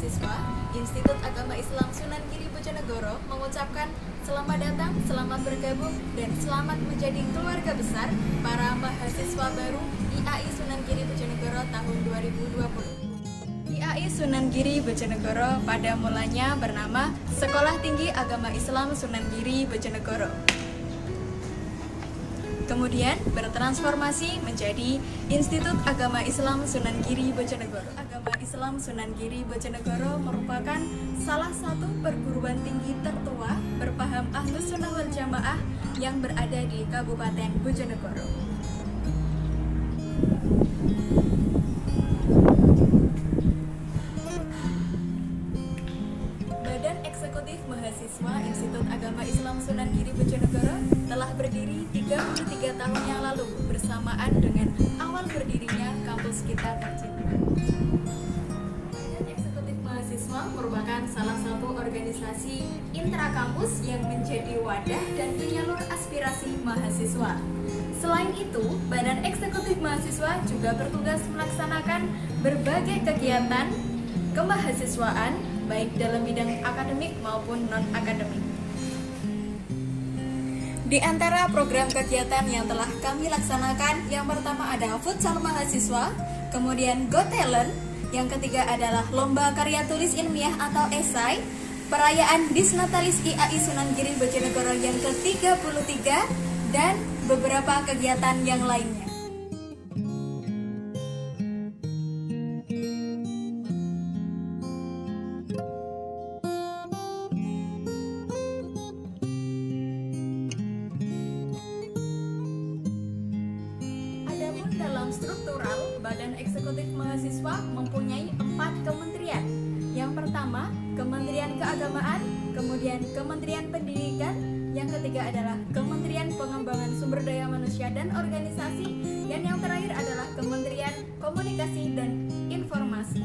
Mahasiswa Institut Agama Islam Sunan Giri Bojonegoro mengucapkan selamat datang, selamat bergabung, dan selamat menjadi keluarga besar para mahasiswa baru IAI Sunan Giri Bojonegoro tahun 2020. IAI Sunan Giri Bojonegoro pada mulanya bernama Sekolah Tinggi Agama Islam Sunan Giri Bojonegoro. Kemudian bertransformasi menjadi Institut Agama Islam Sunan Giri Bojonegoro. Agama Islam Sunan Giri Bojonegoro merupakan salah satu perguruan tinggi tertua berpaham Ahlus Sunnah wal Jamaah yang berada di Kabupaten Bojonegoro. Badan Eksekutif Mahasiswa Institut Agama Islam Sunan Giri Bojonegoro telah berdiri 33 tahun yang lalu bersamaan dengan awal berdirinya kampus kita tercinta. Badan Eksekutif Mahasiswa merupakan salah satu organisasi intrakampus yang menjadi wadah dan penyalur aspirasi mahasiswa. Selain itu, Badan Eksekutif Mahasiswa juga bertugas melaksanakan berbagai kegiatan kemahasiswaan baik dalam bidang akademik maupun non-akademik. Di antara program kegiatan yang telah kami laksanakan, yang pertama ada futsal mahasiswa, kemudian Go Talent, yang ketiga adalah lomba karya tulis ilmiah atau esai, perayaan Disnatalis IAI Sunan Giri Bojonegoro yang ke-33, dan beberapa kegiatan yang lainnya. Dalam struktural, Badan Eksekutif Mahasiswa mempunyai 4 kementerian. Yang pertama, Kementerian Keagamaan, kemudian Kementerian Pendidikan, yang ketiga adalah Kementerian Pengembangan Sumber Daya Manusia dan Organisasi, dan yang terakhir adalah Kementerian Komunikasi dan Informasi.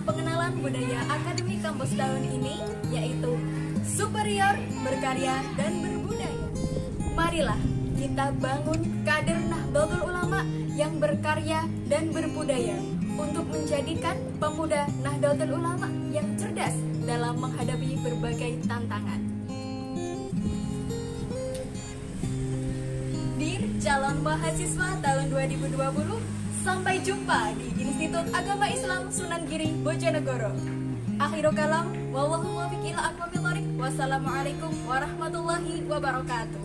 Pengenalan budaya akademik kampus tahun ini, yaitu superior, berkarya, dan berbudaya. Marilah kita bangun kader Nahdlatul Ulama yang berkarya dan berbudaya untuk menjadikan pemuda Nahdlatul Ulama yang cerdas dalam menghadapi berbagai tantangan. Dear calon mahasiswa tahun 2020, sampai jumpa di Institut Agama Islam Sunan Giri Bojonegoro. Akhirul kalam, wallahu muwaffiq ila aqwamit thoriq. Wassalamualaikum warahmatullahi wabarakatuh.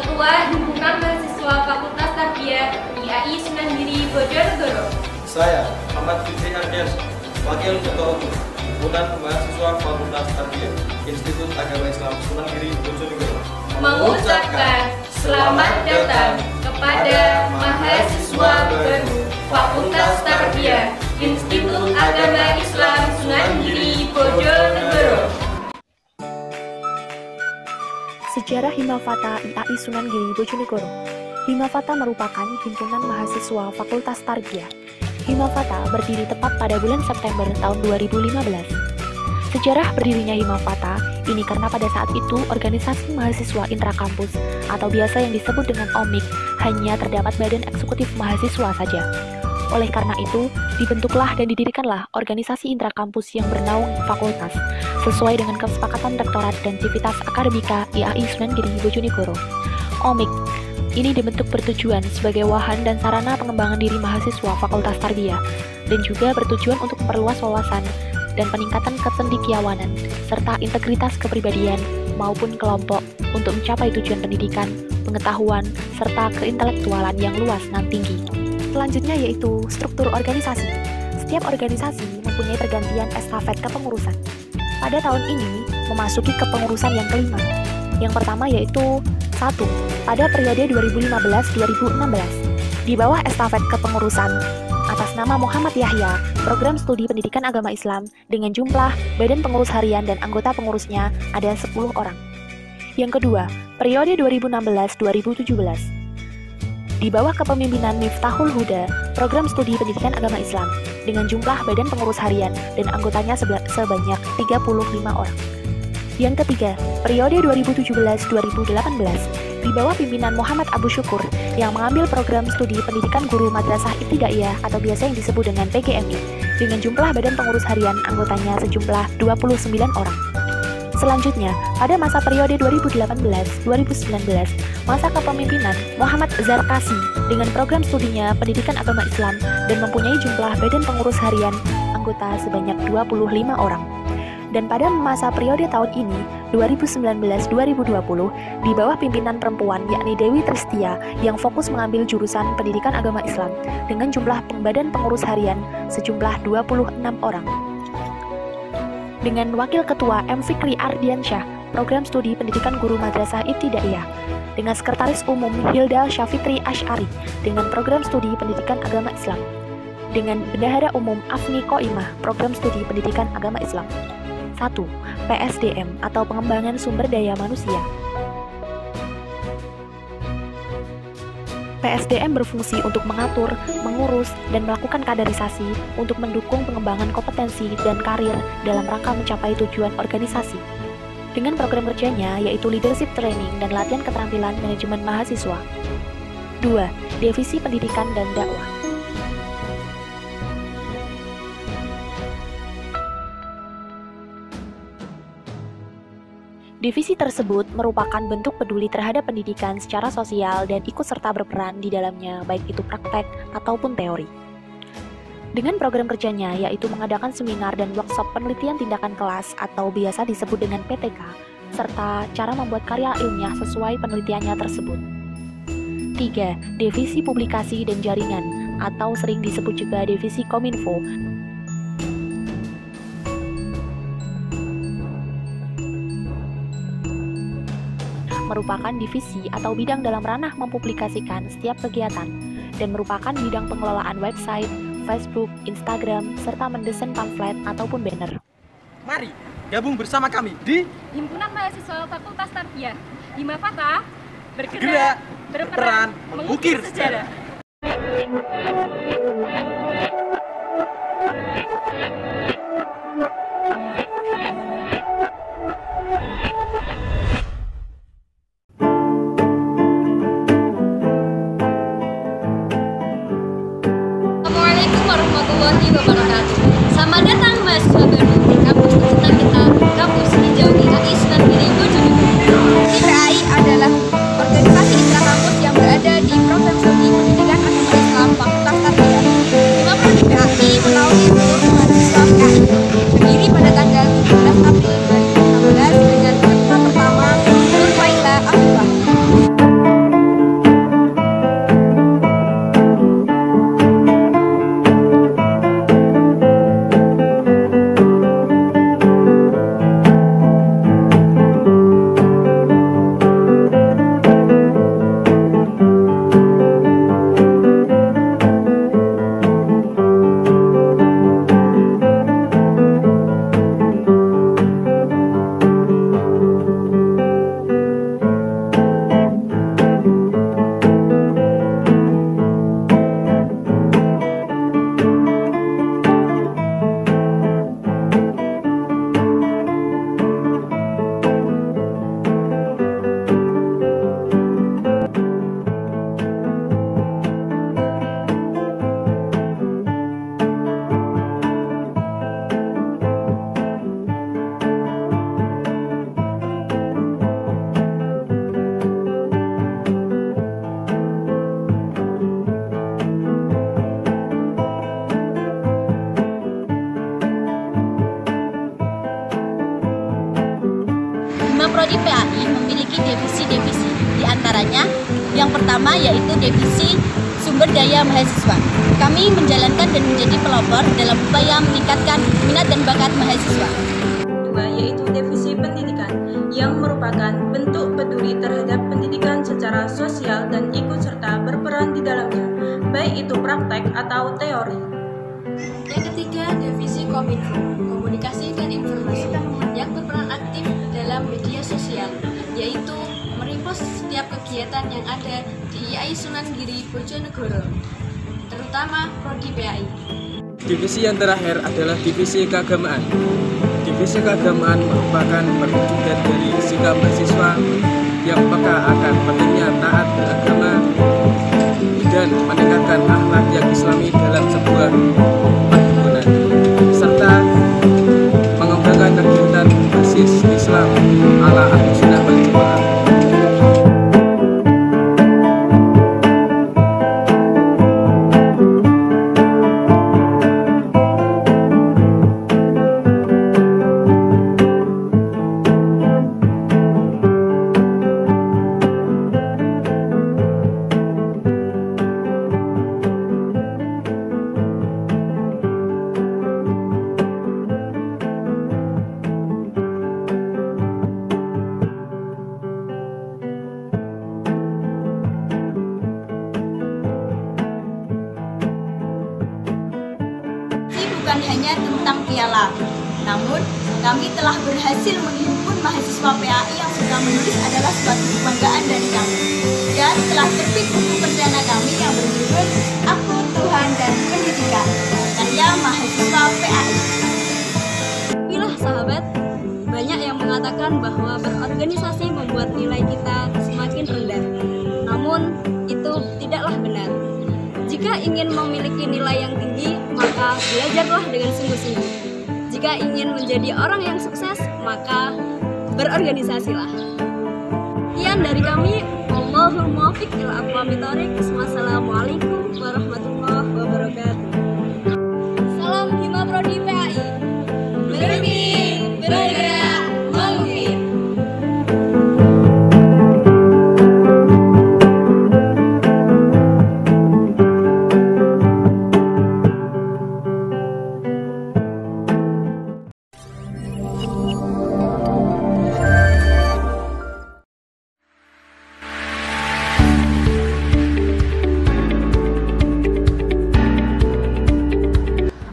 Ketua Himpunan Mahasiswa Fakultas Tarbiyah IAI Sunan Giri Bojonegoro. Saya, Ahmad Fitri Ardiansyah, Wakil Ketua Umum Himpunan Mahasiswa Fakultas Tarbiyah Institut Agama Islam Sunan Giri Bojonegoro, mengucapkan selamat datang kepada mahasiswa baru Fakultas Tarbiyah Institut Agama Islam Sunan Giri Bojonegoro. Sejarah Himafata IAI Sunan Giri Bojonegoro. Himafata merupakan himpunan mahasiswa Fakultas Tarbiyah. Himafata berdiri tepat pada bulan September tahun 2015. Sejarah berdirinya Himafata ini karena pada saat itu organisasi mahasiswa intrakampus atau biasa yang disebut dengan OMIK hanya terdapat badan eksekutif mahasiswa saja. Oleh karena itu, dibentuklah dan didirikanlah organisasi intrakampus yang bernaung fakultas, sesuai dengan kesepakatan rektorat dan Civitas Akademika IAI Sunan Giri Bojonegoro. OMIK ini dibentuk bertujuan sebagai wahan dan sarana pengembangan diri mahasiswa Fakultas Tarbiyah, dan juga bertujuan untuk memperluas wawasan dan peningkatan kecendekiawanan, serta integritas kepribadian maupun kelompok untuk mencapai tujuan pendidikan, pengetahuan, serta keintelektualan yang luas dan tinggi. Selanjutnya yaitu struktur organisasi. Setiap organisasi mempunyai pergantian estafet kepengurusan. Pada tahun ini memasuki kepengurusan yang kelima. Yang pertama yaitu 1. Pada periode 2015-2016. Di bawah estafet kepengurusan atas nama Muhammad Yahya, program studi pendidikan agama Islam dengan jumlah badan pengurus harian dan anggota pengurusnya ada 10 orang. Yang kedua, periode 2016-2017. Di bawah kepemimpinan Miftahul Huda, program studi pendidikan agama Islam dengan jumlah badan pengurus harian dan anggotanya sebanyak 35 orang. Yang ketiga, periode 2017-2018 di bawah pimpinan Muhammad Abu Syukur yang mengambil program studi pendidikan guru madrasah ibtidaiyah atau biasa yang disebut dengan PGMI dengan jumlah badan pengurus harian anggotanya sejumlah 29 orang. Selanjutnya, pada masa periode 2018-2019, masa kepemimpinan Muhammad Zarkasi dengan program studinya pendidikan agama Islam dan mempunyai jumlah badan pengurus harian anggota sebanyak 25 orang. Dan pada masa periode tahun ini, 2019-2020, di bawah pimpinan perempuan yakni Dewi Tristia yang fokus mengambil jurusan pendidikan agama Islam dengan jumlah badan pengurus harian sejumlah 26 orang. Dengan Wakil Ketua M. Fikri Ardiansyah, program studi pendidikan guru madrasah ibtidaiyah, dengan Sekretaris Umum Hilda Syafitri Asy'ari, dengan program studi pendidikan agama Islam, dengan Bendahara Umum Afni Qoimah, program studi pendidikan agama Islam. 1. PSDM atau Pengembangan Sumber Daya Manusia. PSDM berfungsi untuk mengatur, mengurus, dan melakukan kaderisasi untuk mendukung pengembangan kompetensi dan karir dalam rangka mencapai tujuan organisasi. Dengan program kerjanya yaitu leadership training dan latihan keterampilan manajemen mahasiswa. 2. Divisi Pendidikan dan Dakwah. Divisi tersebut merupakan bentuk peduli terhadap pendidikan secara sosial dan ikut serta berperan di dalamnya, baik itu praktek ataupun teori. Dengan program kerjanya yaitu mengadakan seminar dan workshop penelitian tindakan kelas atau biasa disebut dengan PTK, serta cara membuat karya ilmiah sesuai penelitiannya tersebut. 3. Divisi Publikasi dan Jaringan atau sering disebut juga Divisi Kominfo. Merupakan divisi atau bidang dalam ranah mempublikasikan setiap kegiatan dan merupakan bidang pengelolaan website, Facebook, Instagram, serta mendesain pamflet ataupun banner. Mari gabung bersama kami di Himpunan Mahasiswa Fakultas Tarbiyah Himafata, Bergerak, Berperan, Mengukir Sejarah. Assalamualaikum warahmatullahi wabarakatuh. Selamat datang mahasiswa baru di kampus tercinta kita, kampus hijau IAI Sunan Giri Bojonegoro. IAI adalah organisasi intrakampus yang berada di program studi pendidikan agama Islam Fakultas Tarbiyah. Di IAI menaungi seluruh mahasiswa IAI Prodi PAI memiliki divisi-divisi. Di antaranya, yang pertama yaitu divisi sumber daya mahasiswa. Kami menjalankan dan menjadi pelopor dalam upaya meningkatkan minat dan bakat mahasiswa. Kedua yaitu divisi pendidikan, yang merupakan bentuk peduli terhadap pendidikan secara sosial dan ikut serta berperan di dalamnya, baik itu praktek atau teori. Yang ketiga, divisi Kominfo, komunikasi dan informasi, yang berperan aktif dalam media sosial, yaitu merepost setiap kegiatan yang ada di IAI Sunan Giri Bojonegoro, terutama Prodi PAI. Divisi yang terakhir adalah divisi keagamaan. Divisi keagamaan merupakan perwujudan dari sikap mahasiswa yang peka akan pentingnya taat beragama dan meningkatkan akhlak yang islami dalam sebuah perhimpunan, serta mengembangkan kegiatan basis Islam ala Ahlussunnah wal Jamaah. Bukan hanya tentang piala, namun kami telah berhasil menghimpun mahasiswa PAI yang sudah menulis adalah suatu kebanggaan dari kami. Dan telah terbit buku perdana kami yang berjudul Aku, Tuhan, dan Pendidikan, karya mahasiswa PAI. Inilah sahabat, banyak yang mengatakan bahwa berorganisasi membuat nilai kita semakin rendah. Namun itu tidaklah benar. Jika ingin memiliki nilai yang tinggi, maka belajarlah dengan sungguh-sungguh. Jika ingin menjadi orang yang sukses, maka berorganisasilah. Sekian dari kami. Wallahul muwaffiq ila aqwamit thoriq. Wassalamualaikum warahmatullahi wabarakatuh. Salam Hima Prodi PAI. Berpikir, bergerak, mengukir.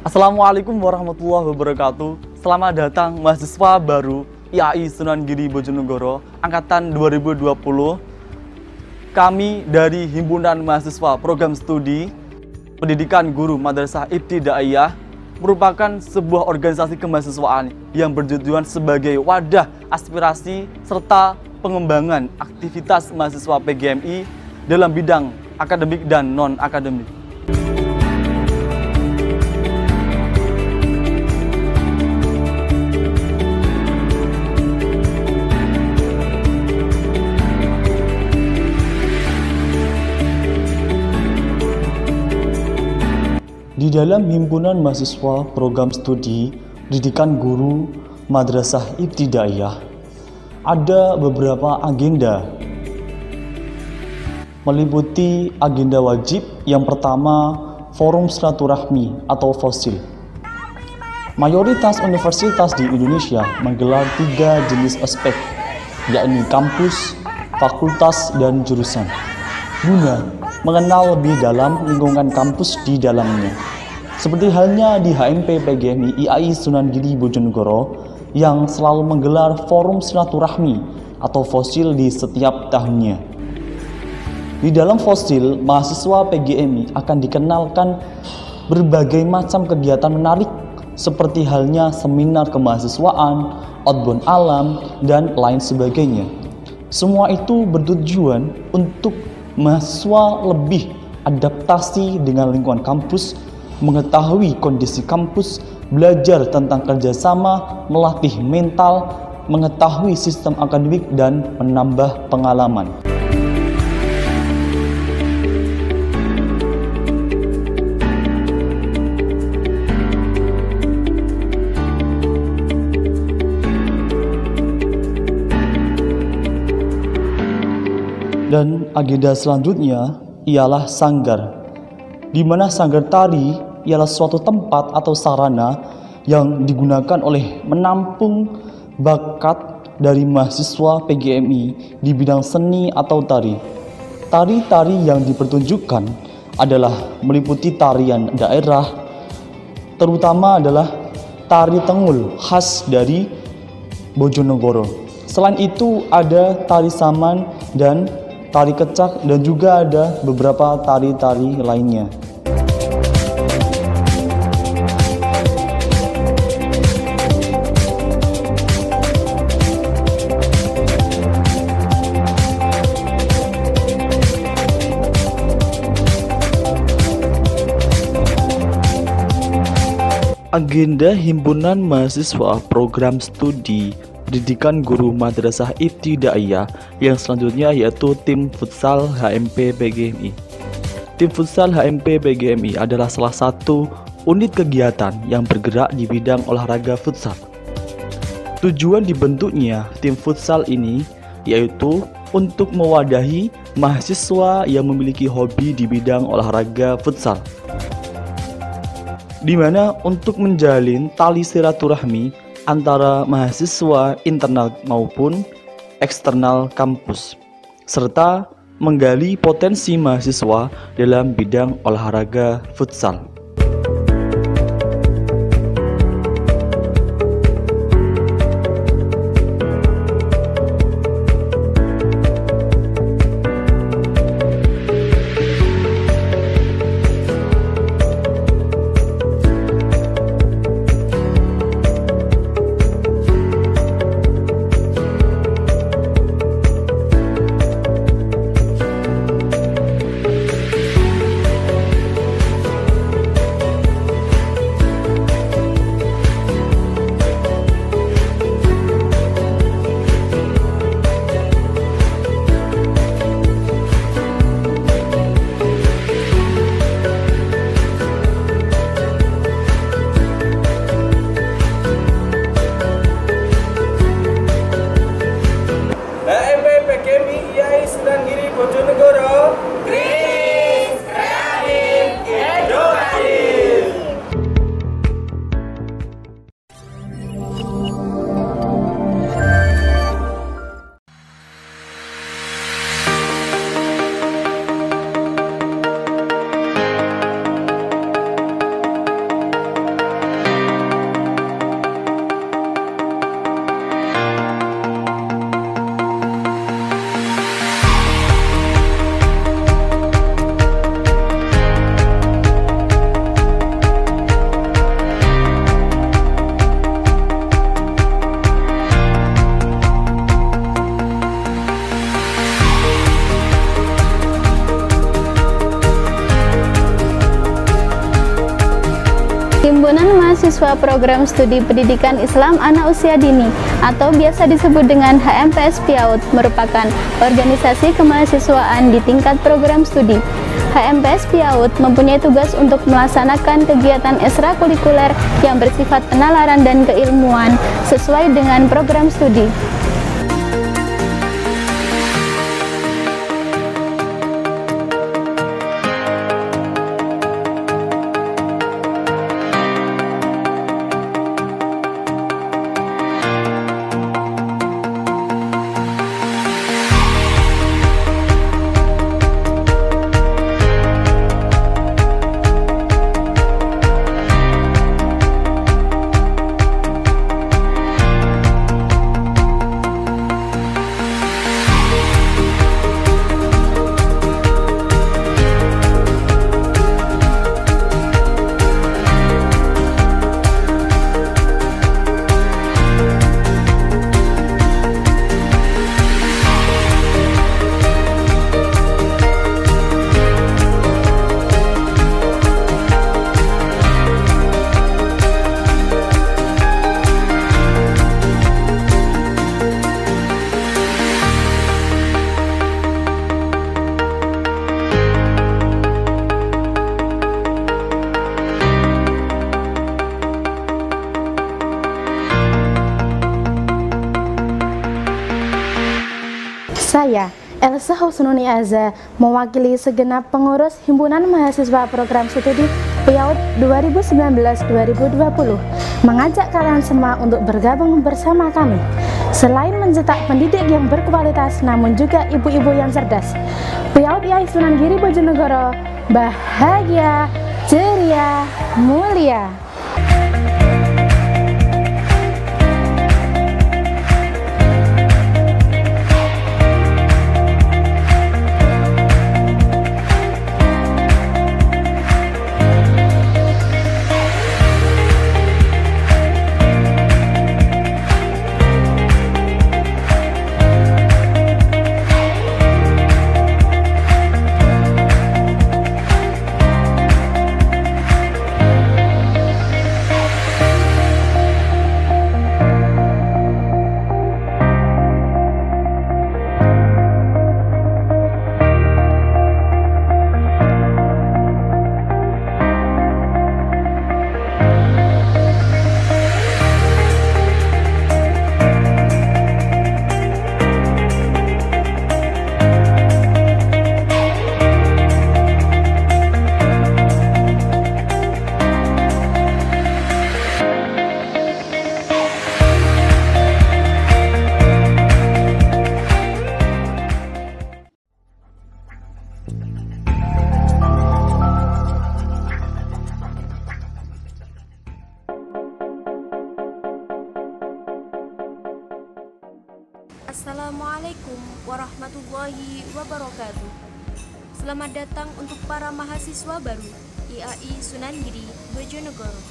Assalamualaikum warahmatullahi wabarakatuh. Selamat datang mahasiswa baru IAI Sunan Giri Bojonegoro angkatan 2020. Kami dari Himpunan Mahasiswa Program Studi Pendidikan Guru Madrasah Ibtidaiyah merupakan sebuah organisasi kemahasiswaan yang bertujuan sebagai wadah aspirasi serta pengembangan aktivitas mahasiswa PGMI dalam bidang akademik dan non-akademik. Di dalam Himpunan Mahasiswa Program Studi Pendidikan Guru Madrasah Ibtidaiyah ada beberapa agenda, meliputi agenda wajib yang pertama Forum Silaturahmi atau FOSIL. Mayoritas universitas di Indonesia menggelar 3 jenis aspek, yakni kampus, fakultas, dan jurusan, guna mengenal lebih dalam lingkungan kampus di dalamnya. Seperti halnya di HMP PGMI IAI Sunan Giri Bojonegoro yang selalu menggelar forum silaturahmi atau FOSIL di setiap tahunnya. Di dalam FOSIL, mahasiswa PGMI akan dikenalkan berbagai macam kegiatan menarik seperti halnya seminar kemahasiswaan, outbound alam, dan lain sebagainya. Semua itu bertujuan untuk mahasiswa lebih adaptasi dengan lingkungan kampus, mengetahui kondisi kampus, belajar tentang kerjasama, melatih mental, mengetahui sistem akademik, dan menambah pengalaman. Dan agenda selanjutnya ialah sanggar, di mana sanggar tari ialah suatu tempat atau sarana yang digunakan oleh menampung bakat dari mahasiswa PGMI di bidang seni atau tari. Tari-tari yang dipertunjukkan adalah meliputi tarian daerah, terutama adalah tari Tengul khas dari Bojonegoro. Selain itu ada tari saman dan tari kecak, dan juga ada beberapa tari-tari lainnya. Agenda Himpunan Mahasiswa Program Studi Pendidikan Guru Madrasah Ibtidaiyah yang selanjutnya yaitu Tim Futsal HMP PGMI. Tim Futsal HMP PGMI adalah salah satu unit kegiatan yang bergerak di bidang olahraga futsal. Tujuan dibentuknya tim futsal ini yaitu untuk mewadahi mahasiswa yang memiliki hobi di bidang olahraga futsal, di mana untuk menjalin tali silaturahmi antara mahasiswa internal maupun eksternal kampus, serta menggali potensi mahasiswa dalam bidang olahraga futsal. Himpunan Mahasiswa Program Studi Pendidikan Islam Anak Usia Dini atau biasa disebut dengan HMPS PIAUD merupakan organisasi kemahasiswaan di tingkat program studi. HMPS PIAUD mempunyai tugas untuk melaksanakan kegiatan ekstrakurikuler yang bersifat penalaran dan keilmuan sesuai dengan program studi. Saya, Elsa Husnuniaza mewakili segenap pengurus Himpunan Mahasiswa Program Studi PIAUD 2019-2020 mengajak kalian semua untuk bergabung bersama kami. Selain mencetak pendidik yang berkualitas namun juga ibu-ibu yang cerdas, PIAUD IAI Sunan Giri Bojonegoro bahagia, ceria, mulia. Assalamualaikum warahmatullahi wabarakatuh. Selamat datang untuk para mahasiswa baru IAI Sunan Giri Bojonegoro.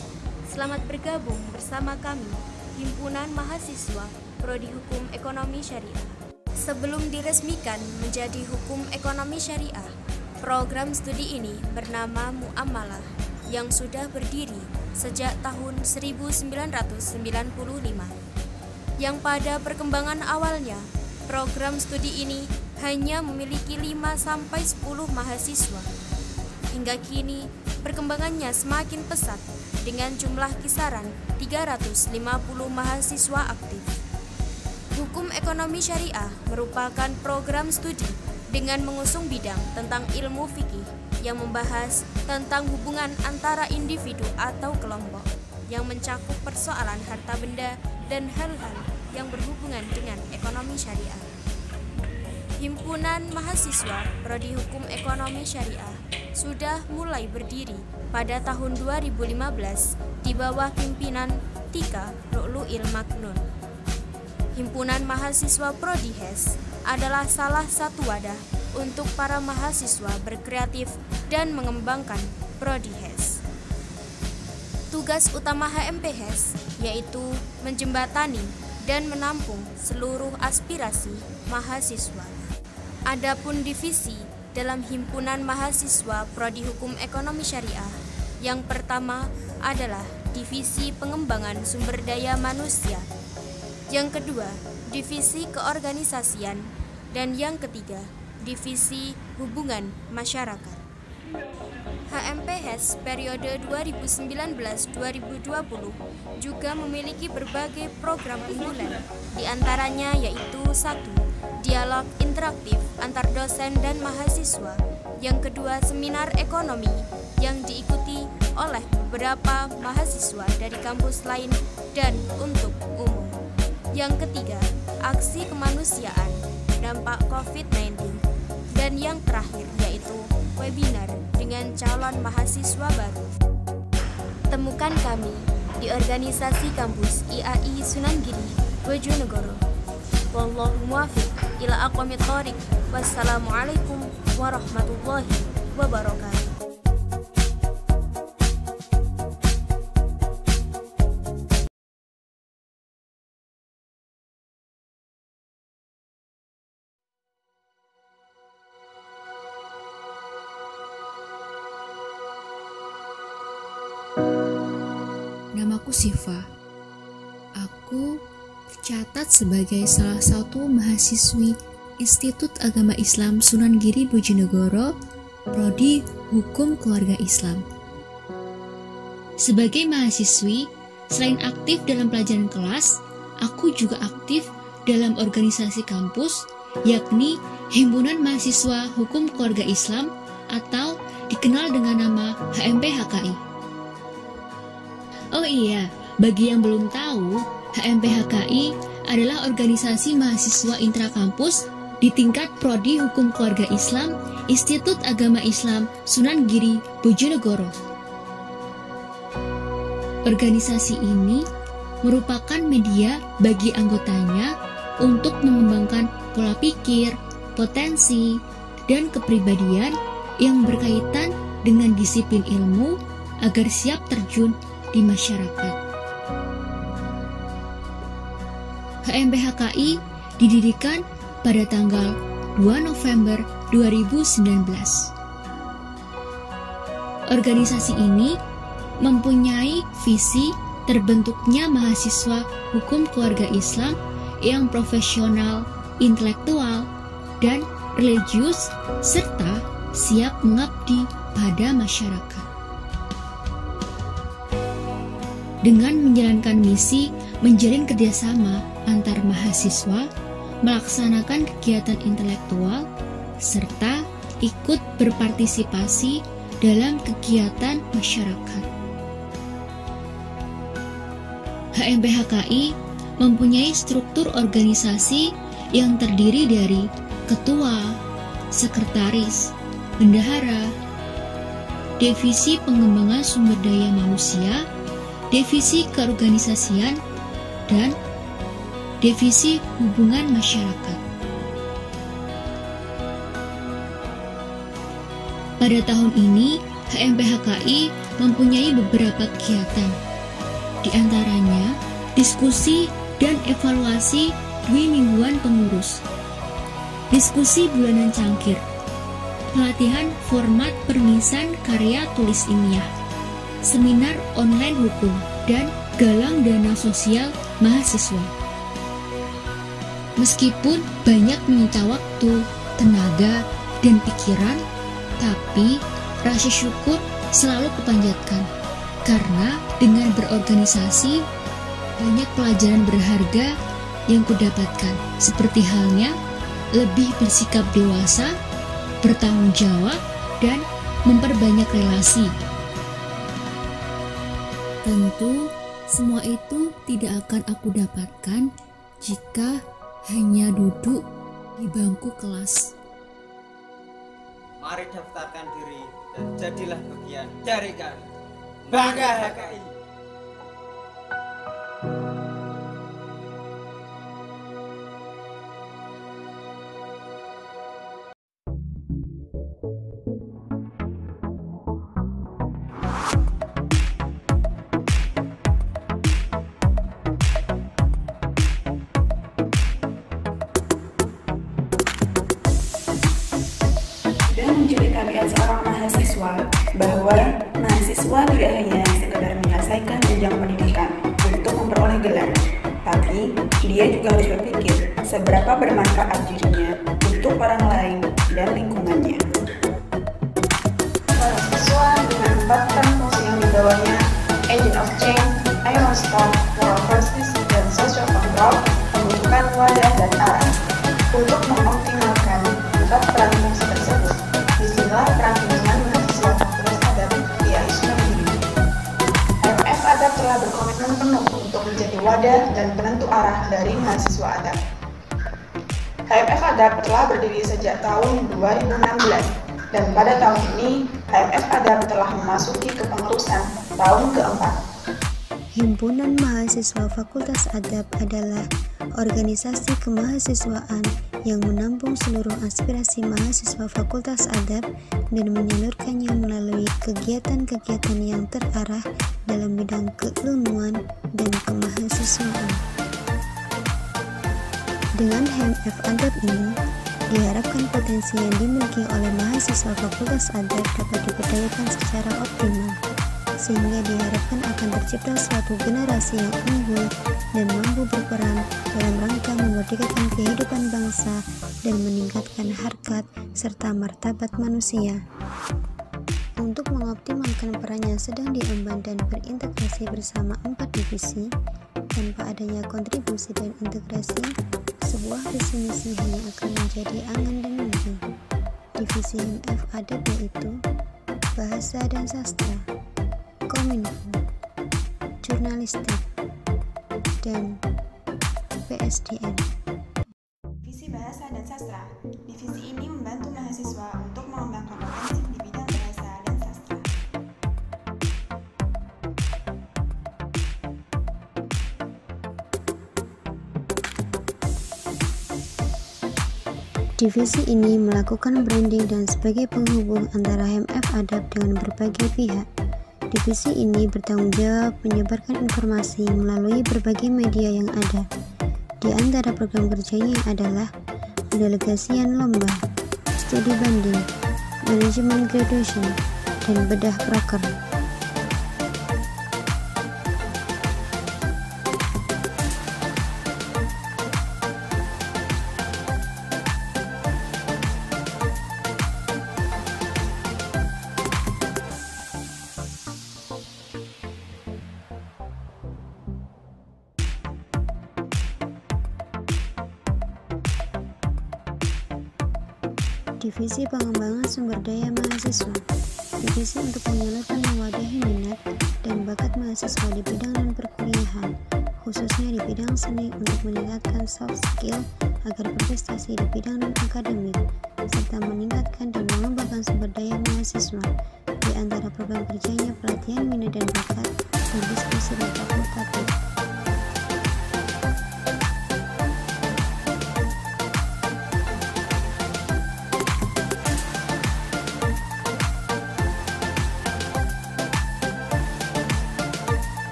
Selamat bergabung bersama kami, Himpunan Mahasiswa Prodi Hukum Ekonomi Syariah. Sebelum diresmikan menjadi Hukum Ekonomi Syariah, program studi ini bernama Muamalah yang sudah berdiri sejak tahun 1995. Yang pada perkembangan awalnya, program studi ini hanya memiliki 5-10 mahasiswa. Hingga kini, perkembangannya semakin pesat dengan jumlah kisaran 350 mahasiswa aktif. Hukum Ekonomi Syariah merupakan program studi dengan mengusung bidang tentang ilmu fikih yang membahas tentang hubungan antara individu atau kelompok yang mencakup persoalan harta benda dan hal-hal yang berhubungan dengan ekonomi syariah. Himpunan Mahasiswa Prodi Hukum Ekonomi Syariah sudah mulai berdiri pada tahun 2015 di bawah pimpinan Tika Lu'lu'il Maknun. Himpunan Mahasiswa Prodi HES adalah salah satu wadah untuk para mahasiswa berkreatif dan mengembangkan Prodi HES. Tugas utama HMPHES yaitu menjembatani dan menampung seluruh aspirasi mahasiswa. Adapun divisi dalam Himpunan Mahasiswa Prodi Hukum Ekonomi Syariah, yang pertama adalah Divisi Pengembangan Sumber Daya Manusia, yang kedua Divisi Keorganisasian, dan yang ketiga Divisi Hubungan Masyarakat. HMPHES periode 2019-2020 juga memiliki berbagai program unggulan, diantaranya yaitu 1. Dialog interaktif antar dosen dan mahasiswa, yang kedua seminar ekonomi yang diikuti oleh beberapa mahasiswa dari kampus lain dan untuk umum, yang ketiga aksi kemanusiaan dampak COVID-19, dan yang terakhir yaitu webinar dengan calon mahasiswa baru. Temukan kami di organisasi kampus IAI Sunan Giri Bojonegoro. Wallahu muwaffiq ila aqwamit thoriq. Wassalamualaikum warahmatullahi wabarakatuh. Namaku Siva. Aku tercatat sebagai salah satu mahasiswi Institut Agama Islam Sunan Giri Bojonegoro, Prodi Hukum Keluarga Islam. Sebagai mahasiswi, selain aktif dalam pelajaran kelas, aku juga aktif dalam organisasi kampus, yakni Himpunan Mahasiswa Hukum Keluarga Islam atau dikenal dengan nama HMP-HKI. Oh iya, bagi yang belum tahu, HMP-HKI adalah organisasi mahasiswa intrakampus di tingkat Prodi Hukum Keluarga Islam Institut Agama Islam Sunan Giri, Bojonegoro. Organisasi ini merupakan media bagi anggotanya untuk mengembangkan pola pikir, potensi, dan kepribadian yang berkaitan dengan disiplin ilmu agar siap terjun di masyarakat. HMP-HKI didirikan pada tanggal 2 November 2019. Organisasi ini mempunyai visi terbentuknya mahasiswa hukum keluarga Islam yang profesional, intelektual, dan religius, serta siap mengabdi pada masyarakat. Dengan menjalankan misi menjalin kerjasama antar mahasiswa, melaksanakan kegiatan intelektual, serta ikut berpartisipasi dalam kegiatan masyarakat. HMP-HKI mempunyai struktur organisasi yang terdiri dari ketua, sekretaris, bendahara, divisi pengembangan sumber daya manusia, divisi keorganisasian, dan divisi hubungan masyarakat. Pada tahun ini, HMP-HKI mempunyai beberapa kegiatan, di antaranya diskusi dan evaluasi dwi mingguan pengurus, diskusi bulanan cangkir, pelatihan format permisan karya tulis ilmiah, seminar online hukum, dan galang dana sosial mahasiswa. Meskipun banyak menyita waktu, tenaga, dan pikiran, tapi rasa syukur selalu kupanjatkan, karena dengan berorganisasi, banyak pelajaran berharga yang kudapatkan, seperti halnya lebih bersikap dewasa, bertanggung jawab, dan memperbanyak relasi. Tentu, semua itu tidak akan aku dapatkan jika hanya duduk di bangku kelas. Mari daftarkan diri dan jadilah bagian dari kami. Bangga HKI. Seorang mahasiswa bahwa mahasiswa tidak hanya sekedar menyelesaikan jenjang pendidikan untuk memperoleh gelar, tapi dia juga harus berpikir seberapa bermanfaat dirinya untuk orang lain dan lingkungannya. Mahasiswa dengan 4 kampus yang dibawanya Agent of Change, Iron Staff, Moral Justice, dan Social Control membutuhkan wadah dan arah untuk mengoptimalkan 4 peran fungsi tersebut. Disinilah peran dengan mahasiswa Fakultas Adab via Islam ini. HMF Adab telah berkomitmen penuh untuk menjadi wadah dan penentu arah dari mahasiswa Adab. HMF Adab telah berdiri sejak tahun 2016 dan pada tahun ini HMF Adab telah memasuki kepengurusan tahun keempat. Himpunan Mahasiswa Fakultas Adab adalah organisasi kemahasiswaan yang menampung seluruh aspirasi mahasiswa Fakultas Adab dan menyalurkannya melalui kegiatan-kegiatan yang terarah dalam bidang keilmuan dan kemahasiswaan. Dengan HMF Adab ini, diharapkan potensi yang dimiliki oleh mahasiswa Fakultas Adab dapat diberdayakan secara optimal, sehingga diharapkan akan tercipta suatu generasi yang unggul dan mampu berperan dalam rangka memerdekakan kehidupan bangsa dan meningkatkan harkat serta martabat manusia. Untuk mengoptimalkan peran yang sedang diemban dan berintegrasi bersama 4 divisi, tanpa adanya kontribusi dan integrasi, Sebuah visi misi hanya akan menjadi angan dan mimpi. Divisi HMF Adab yaitu Bahasa dan Sastra, Kominfo, Jurnalistik, dan PSDN. Divisi Bahasa dan Sastra. Divisi ini membantu mahasiswa untuk mengembangkan potensi di bidang bahasa dan sastra. Divisi ini melakukan branding dan sebagai penghubung antara HMF Adab dengan berbagai pihak. Divisi ini bertanggung jawab menyebarkan informasi melalui berbagai media yang ada. Di antara program kerjanya adalah pendelegasian lomba, studi banding, manajemen graduation, dan bedah proker. Divisi Pengembangan Sumber Daya Mahasiswa. Divisi untuk menyalurkan mewadahi minat dan bakat mahasiswa di bidang non-perkuliahan, khususnya di bidang seni untuk meningkatkan soft skill agar berprestasi di bidang non-akademik, serta meningkatkan dan mengembangkan sumber daya mahasiswa. Di antara program kerjanya pelatihan minat dan bakat dan diskusi dan fakultatif.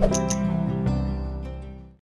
Thank you.